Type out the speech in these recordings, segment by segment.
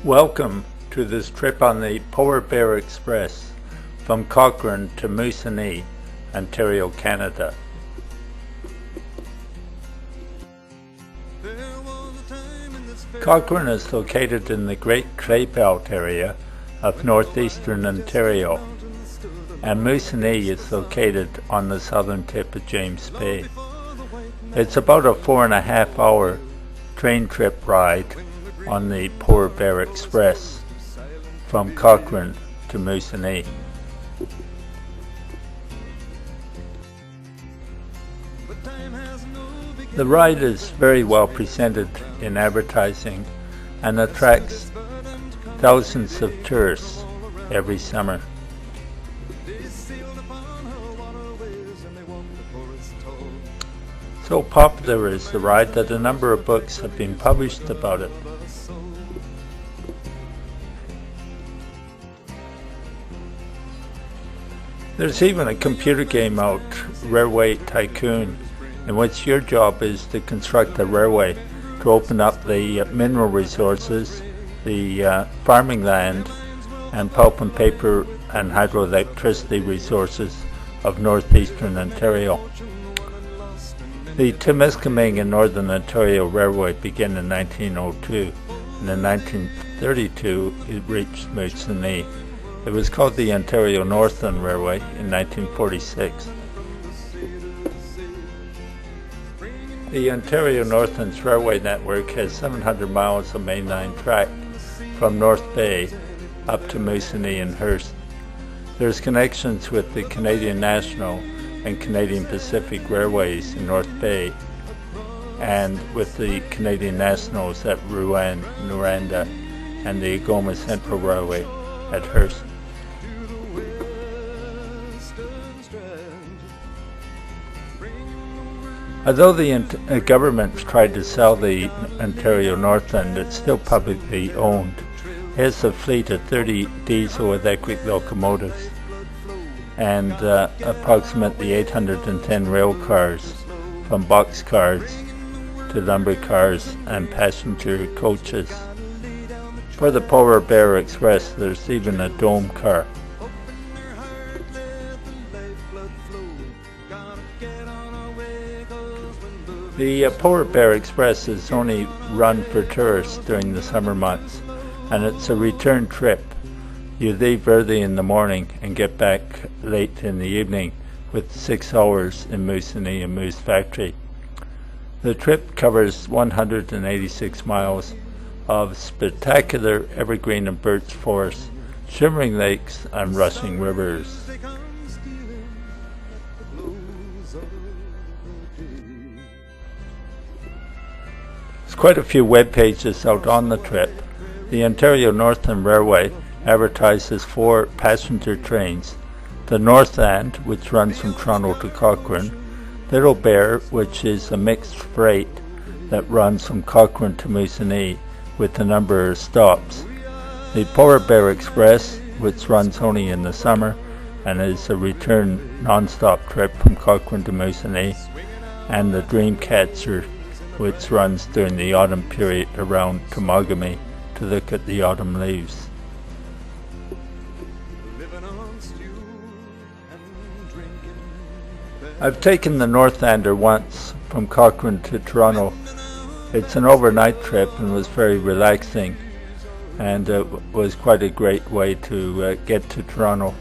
Welcome to this trip on the Polar Bear Express from Cochrane to MOOSONEE, Ontario, Canada. Cochrane is located in the Great Clay Belt area of northeastern Ontario, and MOOSONEE is located on the southern tip of James Bay. It's about a 4.5 hour train trip ride on the Polar Bear Express from Cochrane to MOOSONEE. The ride is very well presented in advertising and attracts thousands of tourists every summer. So popular is the ride that a number of books have been published about it. There's even a computer game out, Railway Tycoon, in which your job is to construct a railway to open up the mineral resources, the farming land, and pulp and paper and hydroelectricity resources of northeastern Ontario. The Timiskaming and Northern Ontario Railway began in 1902, and in 1932 it reached MOOSONEE. It was called the Ontario Northland Railway in 1946. The Ontario Northland's railway network has 700 miles of mainline track from North Bay up to MOOSONEE and Hearst. There's connections with the Canadian National and Canadian Pacific Railways in North Bay, and with the Canadian Nationals at Rouen, Noranda, and the Algoma Central Railway at Hearst. Although the government tried to sell the Ontario Northland, it's still publicly owned. It has a fleet of 30 diesel-electric locomotives and approximately 810 rail cars, from boxcars to lumber cars and passenger coaches. For the Polar Bear Express, there's even a dome car. The Polar Bear Express is only run for tourists during the summer months, and it's a return trip. You leave early in the morning and get back late in the evening with 6 hours in MOOSONEE and Moose Factory. The trip covers 186 miles of spectacular evergreen and birch forests, shimmering lakes and rushing rivers. There's quite a few web pages out on the trip. The Ontario Northland Railway advertises 4 passenger trains: the Northland, which runs from Toronto to Cochrane; Little Bear, which is a mixed freight that runs from Cochrane to MOOSONEE with a number of stops; the Polar Bear Express, which runs only in the summer and is a return non-stop trip from Cochrane to MOOSONEE; and the Dreamcatcher, which runs during the autumn period around Temagami to look at the autumn leaves. I've taken the Northlander once from Cochrane to Toronto. It's an overnight trip and was very relaxing, and it was quite a great way to get to Toronto.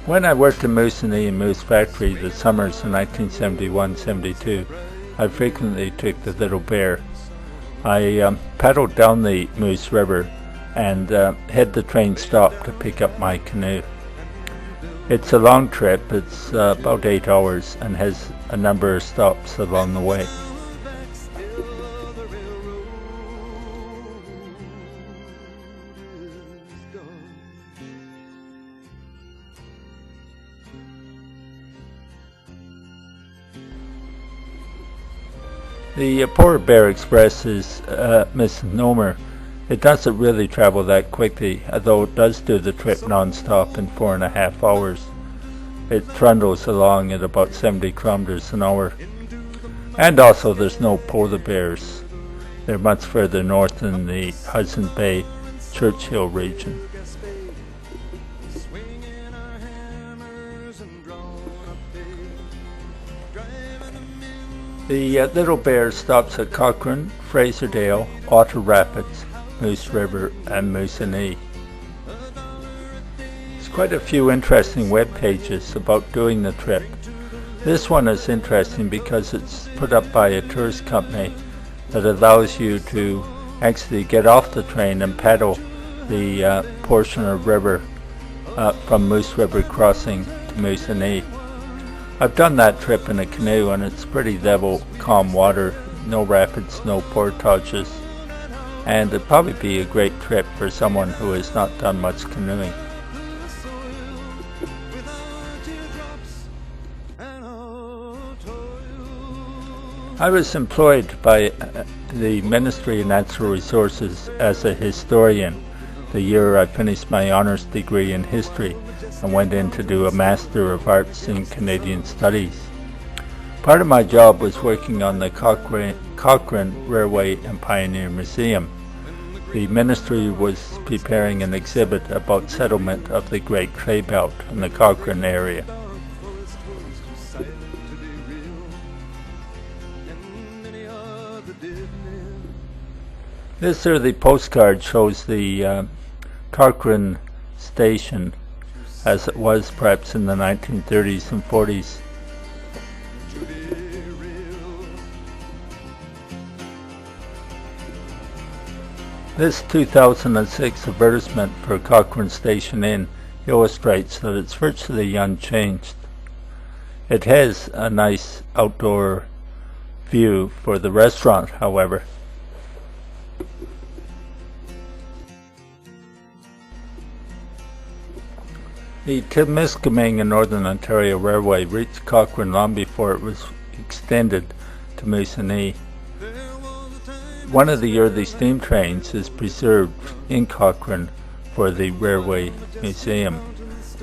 When I worked in MOOSONEE and Moose Factory the summers of 1971-72, I frequently took the Little Bear. I paddled down the Moose River and had the train stop to pick up my canoe. It's a long trip, it's about 8 hours, and has a number of stops along the way. The Polar Bear Express is a misnomer. It doesn't really travel that quickly, although it does do the trip non-stop in 4.5 hours. It trundles along at about 70 kilometers an hour. And also there's no polar bears. They're much further north in the Hudson Bay, Churchill region. The Little Bear stops at Cochrane, Fraserdale, Otter Rapids, Moose River, and Moosonee. There's quite a few interesting web pages about doing the trip. This one is interesting because it's put up by a tourist company that allows you to actually get off the train and paddle the portion of river from Moose River crossing to Moosonee. I've done that trip in a canoe and it's pretty level, calm water, no rapids, no portages, and it'd probably be a great trip for someone who has not done much canoeing. I was employed by the Ministry of Natural Resources as a historian the year I finished my honours degree in history and went in to do a Master of Arts in Canadian Studies. Part of my job was working on the Cochrane Railway and Pioneer Museum. The ministry was preparing an exhibit about settlement of the Great Trade Belt in the Cochrane area. This early postcard shows the Cochrane station as it was perhaps in the 1930s and 40s. This 2006 advertisement for Cochrane Station Inn illustrates that it's virtually unchanged. It has a nice outdoor view for the restaurant, however. The Timiskaming and Northern Ontario Railway reached Cochrane long before it was extended to Moosonee. One of the early steam trains is preserved in Cochrane for the Railway Museum,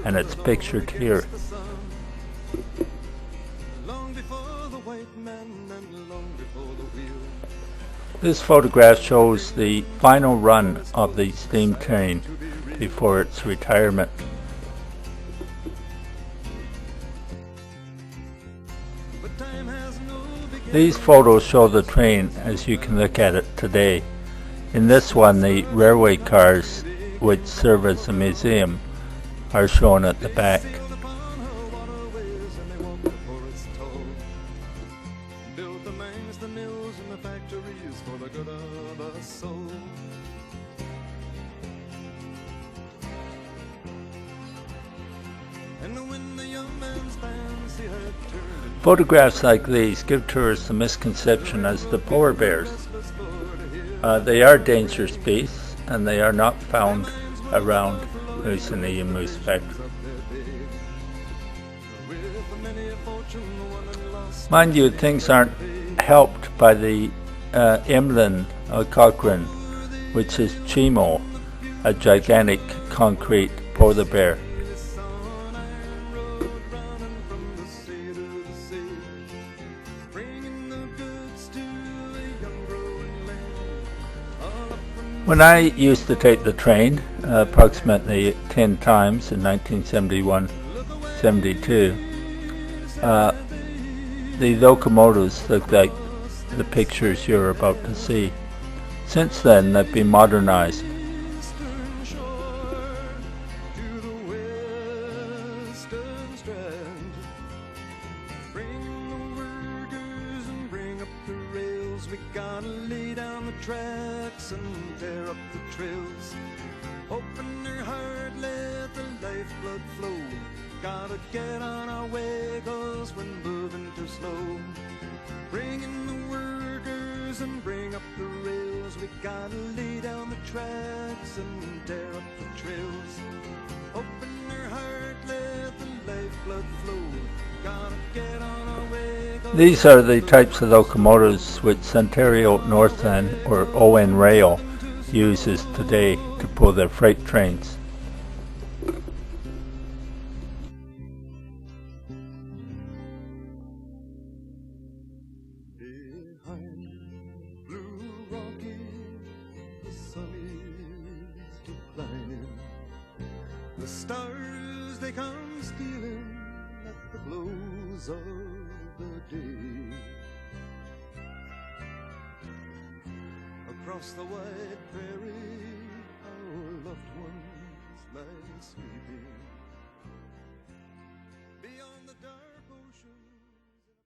and it's pictured here. This photograph shows the final run of the steam train before its retirement. These photos show the train as you can look at it today. In this one, the railway cars, which serve as a museum, are shown at the back. Photographs like these give tourists a misconception as to polar bears. They are dangerous beasts and they are not found around Moosonee and Moose Factory. Mind you, things aren't helped by the emblem of Cochrane, which is Chimo, a gigantic concrete polar bear. When I used to take the train, approximately 10 times in 1971-72, the locomotives looked like the pictures you're about to see. Since then, they've been modernized. We gotta lay down the tracks and tear up the trails. Open your heart, let the lifeblood flow. Gotta get on our way, 'cause we're moving too slow. Bring in the workers and bring up the rails. We gotta lay down the tracks and tear up the trails. Open your heart, let the lifeblood flow. Gotta get on our way. These are the types of locomotives which Ontario Northland, or ON Rail, uses today to pull their freight trains. the stars they come stealing at the close of the day. Across the wide prairie our loved ones lie sleeping.